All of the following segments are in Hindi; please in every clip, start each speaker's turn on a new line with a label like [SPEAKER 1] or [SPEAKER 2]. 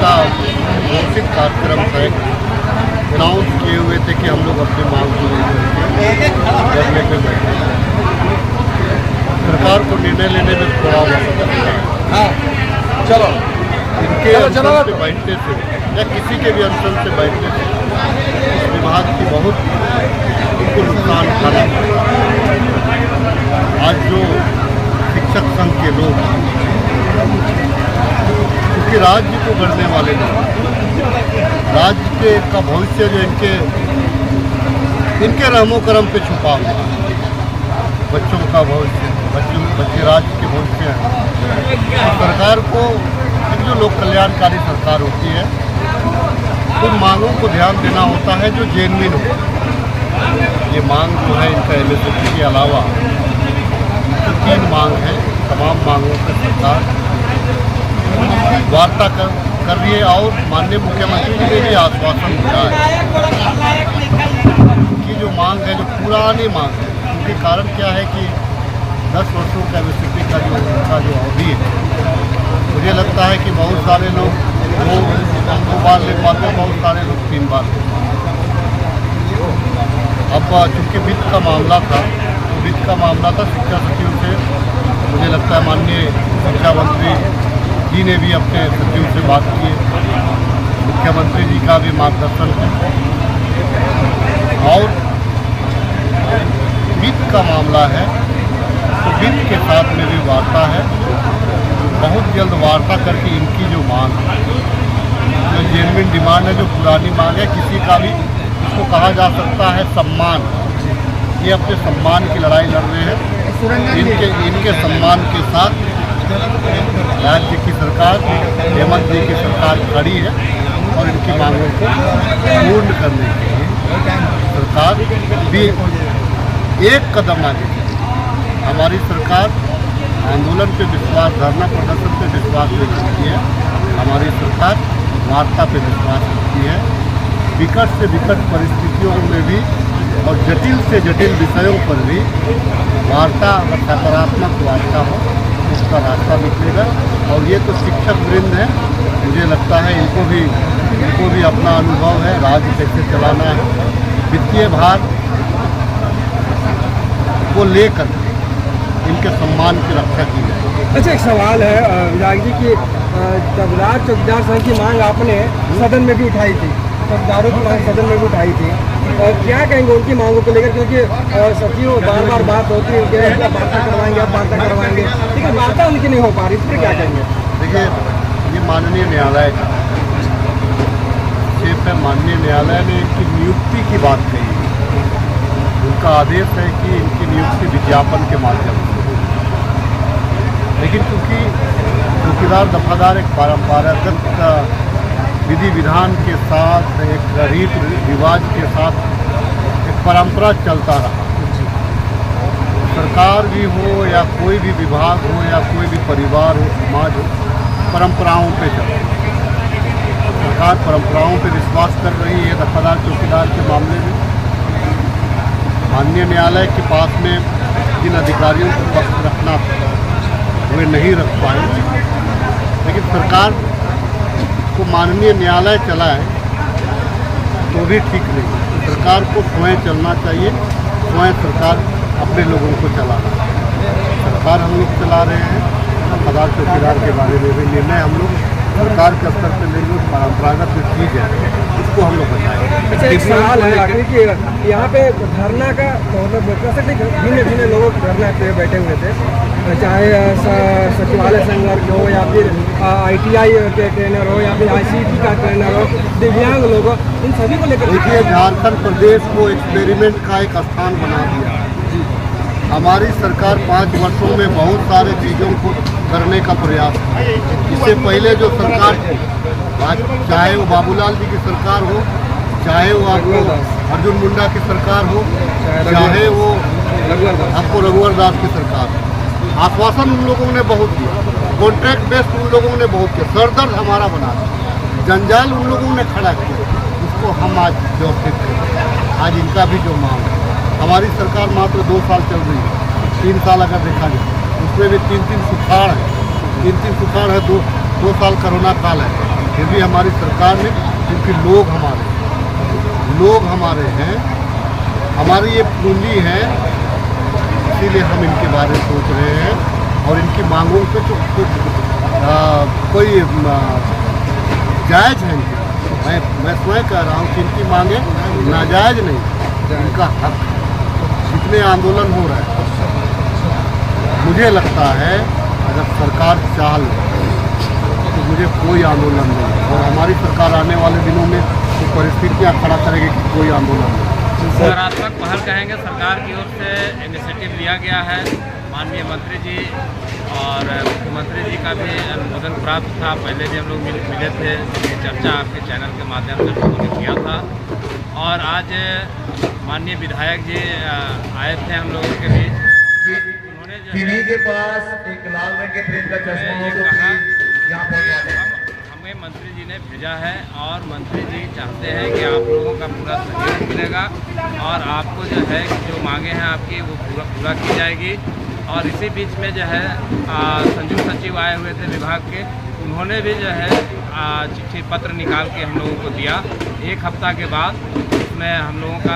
[SPEAKER 1] का घोषित कार्यक्रम है, अनाउंस किए हुए थे कि हम लोग अपनी मांग को करने पे बैठे। सरकार को निर्णय लेने में थोड़ा वक्त लगता है।
[SPEAKER 2] चलो
[SPEAKER 1] इनके अनशन से बैठने से या किसी के भी अनशन से बैठने से इस विभाग की बहुत उनको नुकसान उठाना पड़ता है। आज जो शिक्षक संघ के लोग क्योंकि राज्य को गढ़ने वाले लोग, राज्य के का भविष्य जो इनके रहमो करम पे छुपा हुआ है, बच्चों का भविष्य, बच्चे राज्य के भविष्य हैं। सरकार को जो लोक कल्याणकारी सरकार होती है उन मांगों को ध्यान देना होता है जो जेन्युइन हो। ये मांग जो है इनका एमएसपी के अलावा जो 3 मांग है, तमाम मांगों पर सरकार वार्ता कर रही है और माननीय मुख्यमंत्री जी ने भी आश्वासन दिया है कि जो मांग है, जो पुरानी मांग है, उनके कारण क्या है कि 10 वर्षों का एमएसपी का जो अवधि है, मुझे लगता है कि बहुत सारे लोग 2 बार ले पाते हैं, बहुत सारे लोग 3 बार ले पाते हैं। अब चूँकि वित्त का मामला था, शिक्षा सचिव से मुझे लगता है माननीय शिक्षा मंत्री जी ने भी अपने सचिव से बात की है, मुख्यमंत्री जी का भी मार्गदर्शन है और वित्त का मामला है तो वित्त के साथ में भी वार्ता है। बहुत जल्द वार्ता करके इनकी जो मांग है, जो जेन्युइन डिमांड है, जो पुरानी मांग है, किसी का भी इसको कहा जा सकता है सम्मान, ये अपने सम्मान की लड़ाई लड़ रहे हैं। इनके सम्मान के साथ राज्य की सरकार, हेमंत जी की सरकार खड़ी है और इनकी मांगों को पूर्ण करने के लिए सरकार भी एक कदम आगे। हमारी सरकार आंदोलन पे विश्वास, धरना प्रदर्शन पे विश्वास नहीं रखती है, हमारी सरकार वार्ता पे विश्वास रखती है। विकट से विकट परिस्थितियों में भी और जटिल से जटिल विषयों पर भी वार्ता, सकारात्मक वार्ता हो, उसका रास्ता निकलेगा। और ये तो शिक्षक वृंद है, मुझे लगता है इनको भी अपना अनुभव है, राज्य कैसे चलाना है, वित्तीय भार को लेकर इनके सम्मान की रक्षा की जाए।
[SPEAKER 2] अच्छा, एक सवाल है विधायक जी की, जब राज्य चौकीदार संघ की मांग आपने सदन में भी उठाई थी, चौकीदारों की मांग सदन में भी उठाई थी, और क्या कहेंगे उनकी मांगों को लेकर, क्योंकि सचिव बार बात होती है कि वार्ता करवाएंगे, लेकिन वार्ता उनकी नहीं हो पा रही, इस पर क्या कहेंगे?
[SPEAKER 1] देखिए, ये माननीय न्यायालय का क्षेत्र है, माननीय न्यायालय ने इनकी नियुक्ति की बात कही है। उनका आदेश है कि इनकी नियुक्ति विज्ञापन के माध्यम से, लेकिन क्योंकि चौकीदार दफादार एक परंपरागत विधि विधान के साथ, एक रीत रिवाज के साथ एक परंपरा चलता रहा। सरकार भी हो या कोई भी विभाग हो या कोई भी परिवार हो, समाज हो, परंपराओं पे चलता है। सरकार परंपराओं पे विश्वास कर रही है। दफादार चौकीदार के मामले में माननीय न्यायालय के पास में जिन अधिकारियों को पक्ष रखना वे नहीं रख पाए, लेकिन सरकार को माननीय न्यायालय चलाए तो भी ठीक नहीं। सरकार को स्वयं चलना चाहिए, स्वयं सरकार अपने लोगों को चलाना। सरकार हम लोग चला रहे हैं, दफादार चौकीदार के बारे में भी निर्णय हम लोग सरकार के स्तर पर लेंगे। परंपरागत जो चीज़ है उसको हम लोग बताएंगे।
[SPEAKER 2] अच्छा, एक सवाल है आखिर कि यहाँ पे धरना का मतलब भिन्न लोग धरना पे बैठे हुए थे, चाहे सचिवालय संघ हो या फिर ITI के ट्रेनर हो या फिर ICT का ट्रेनर हो, दिव्यांग लोग हो, इन सभी को लेकर।
[SPEAKER 1] देखिए, झारखंड प्रदेश को एक्सपेरिमेंट का एक स्थान बना दिया। हमारी सरकार 5 वर्षों में बहुत सारे चीज़ों को करने का प्रयास है। इससे पहले जो सरकार थी, चाहे वो बाबूलाल जी की सरकार हो, चाहे वो आपको अर्जुन मुंडा की सरकार हो, चाहे वो आपको रघुवर दास की सरकार हो, आश्वासन उन लोगों ने बहुत दिया, कॉन्ट्रैक्ट बेस्ड उन लोगों ने बहुत किया, सरदर्द हमारा बना दिया, जंजाल उन लोगों ने खड़ा किया, उसको हम आज व्यवस्थित करें। आज इनका भी जो मांग है, हमारी सरकार मात्र 2 साल चल रही है, 3 साल अगर देखा जाए उसमें भी 3 सुखाड़ है, 3 सुखाड़ है, 2 साल कोरोना काल है। फिर भी हमारी सरकार ने, क्योंकि लोग हमारे हैं, हमारी ये पूंजी है, इसीलिए हम इनके बारे में सोच रहे हैं और इनकी मांगों पे तो कोई जायज़ है इनकी। मैं स्वयं कह रहा हूँ कि इनकी मांगे नाजायज़ नहीं, इनका हक। इतने आंदोलन हो रहे हैं, मुझे लगता है अगर सरकार चाह ले तो मुझे कोई आंदोलन नहीं, और हमारी सरकार आने वाले दिनों में तो परिस्थितियाँ खड़ा करेगी कि कोई आंदोलन नहीं।
[SPEAKER 3] सकारात्मक पहल कहेंगे, सरकार की ओर से इनिशिएटिव लिया गया है। माननीय मंत्री जी और मुख्यमंत्री जी का भी अनुमोदन प्राप्त था। पहले भी हम लोग मिले थे, ये चर्चा आपके चैनल के माध्यम से लोगों ने किया था। और आज माननीय विधायक जी आए थे हम लोगों के बीच। उन्होंने जो है
[SPEAKER 4] के पास एक लाल रंग के ट्रेन का चश्मा हो तो यहाँ पर
[SPEAKER 3] हमें मंत्री जी ने भेजा है और मंत्री जी चाहते हैं कि आप लोगों का पूरा सहयोग मिलेगा और आपको जो है जो मांगे हैं आपकी वो पूरा की जाएगी। और इसी बीच में जो है संयुक्त सचिव आए हुए थे विभाग के, उन्होंने भी जो है चिट्ठी पत्र निकाल के हम लोगों को दिया। एक हफ्ता के बाद उसमें हम लोगों का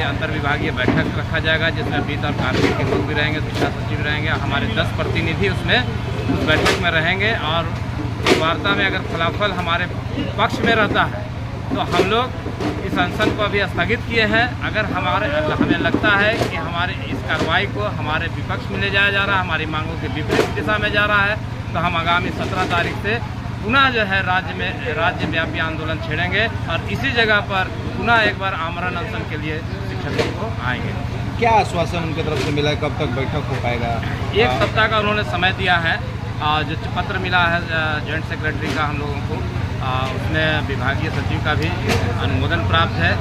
[SPEAKER 3] अंतर विभागीय बैठक रखा जाएगा, जिसमें वित्त और कार्मिक के लोग भी रहेंगे, शिक्षा सचिव रहेंगे, हमारे 10 प्रतिनिधि उसमें उस बैठक में रहेंगे। और वार्ता में अगर फलाफल हमारे पक्ष में रहता है तो हम लोग इस अनशन को अभी स्थगित किए हैं। अगर हमें लगता है कि हमारे इस कार्रवाई को हमारे विपक्ष में ले जाया जा रहा है, हमारी मांगों के विपरीत दिशा में जा रहा है, तो हम आगामी 17 तारीख से पुनः जो है राज्यव्यापी आंदोलन छेड़ेंगे और इसी जगह पर पुनः एक बार आमरण अनशन के लिए शिक्षकों को आएंगे।
[SPEAKER 5] क्या आश्वासन उनकी तरफ से मिला है, कब तक बैठक हो पाएगा?
[SPEAKER 3] एक सप्ताह का उन्होंने समय दिया है। जो पत्र मिला है जॉइंट सेक्रेटरी का हम लोगों को, उसमें विभागीय सचिव का भी अनुमोदन प्राप्त है।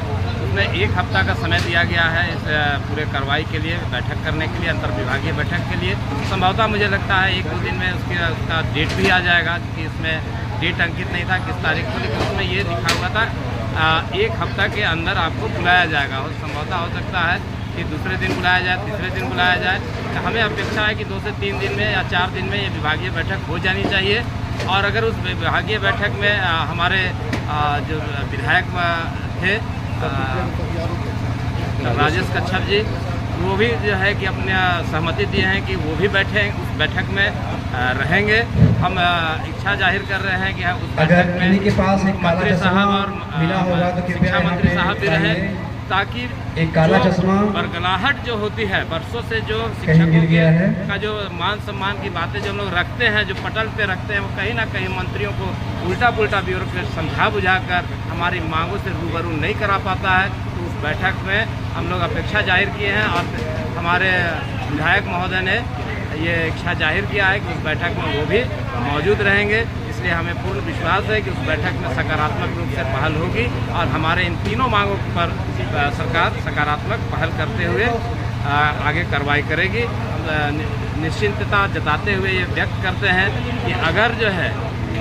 [SPEAKER 3] उसमें एक हफ्ता का समय दिया गया है इस पूरे कार्रवाई के लिए, बैठक करने के लिए, अंतर विभागीय बैठक के लिए। संभवतः मुझे लगता है 1-2 दिन में उसका डेट भी आ जाएगा, क्योंकि इसमें डेट अंकित नहीं था किस तारीख को, लेकिन उसमें ये लिखा हुआ था 1 हफ्ता के अंदर आपको बुलाया जाएगा। और संभवतः हो सकता है कि दूसरे दिन बुलाया जाए, तीसरे दिन बुलाया जाए। हमें अपेक्षा है कि 2 से 3 दिन में या 4 दिन में ये विभागीय बैठक हो जानी चाहिए। और अगर उस विभागीय बैठक में हमारे जो विधायक थे राजेश कच्छप जी, वो भी जो है कि अपने सहमति दिए हैं कि वो भी उस बैठक में रहेंगे। हम इच्छा जाहिर कर रहे हैं कि उस बैठक में मंत्री साहब और शिक्षा मंत्री साहब भी रहें, ताकि
[SPEAKER 4] एक काला चश्मा
[SPEAKER 3] बरगलाहट जो होती है वर्षों से, जो शिक्षकों का जो मान सम्मान की बातें जो हम लोग रखते हैं, जो पटल पे रखते हैं, वो कहीं ना कहीं मंत्रियों को उल्टा पुल्टा ब्यूरोक्रेट समझा बुझाकर हमारी मांगों से रूबरू नहीं करा पाता है। तो उस बैठक में हम लोग अपेक्षा जाहिर किए हैं और हमारे विधायक महोदय ने ये इच्छा जाहिर किया है कि उस बैठक में वो भी मौजूद रहेंगे। इसलिए हमें पूर्ण विश्वास है कि उस बैठक में सकारात्मक रूप से पहल होगी और हमारे इन तीनों मांगों पर सरकार सकारात्मक पहल करते हुए आगे कार्रवाई करेगी। निश्चिंतता जताते हुए ये व्यक्त करते हैं कि अगर जो है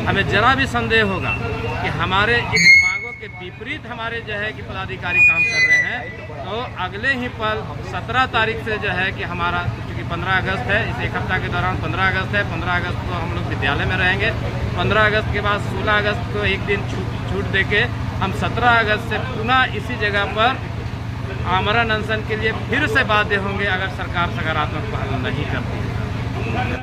[SPEAKER 3] हमें जरा भी संदेह होगा कि हमारे इस मांगों के विपरीत हमारे जो है कि पदाधिकारी काम कर रहे हैं, तो अगले ही पल 17 तारीख से जो है कि हमारा, क्योंकि 15 अगस्त है, इस एक हफ्ता के दौरान 15 अगस्त है, 15 अगस्त को हम लोग विद्यालय में रहेंगे। 15 अगस्त के बाद 16 अगस्त को एक दिन छूट देके हम 17 अगस्त से पुनः इसी जगह पर आमरण अनशन के लिए फिर से बाध्य होंगे अगर सरकार सकारात्मक पहल नहीं करती है।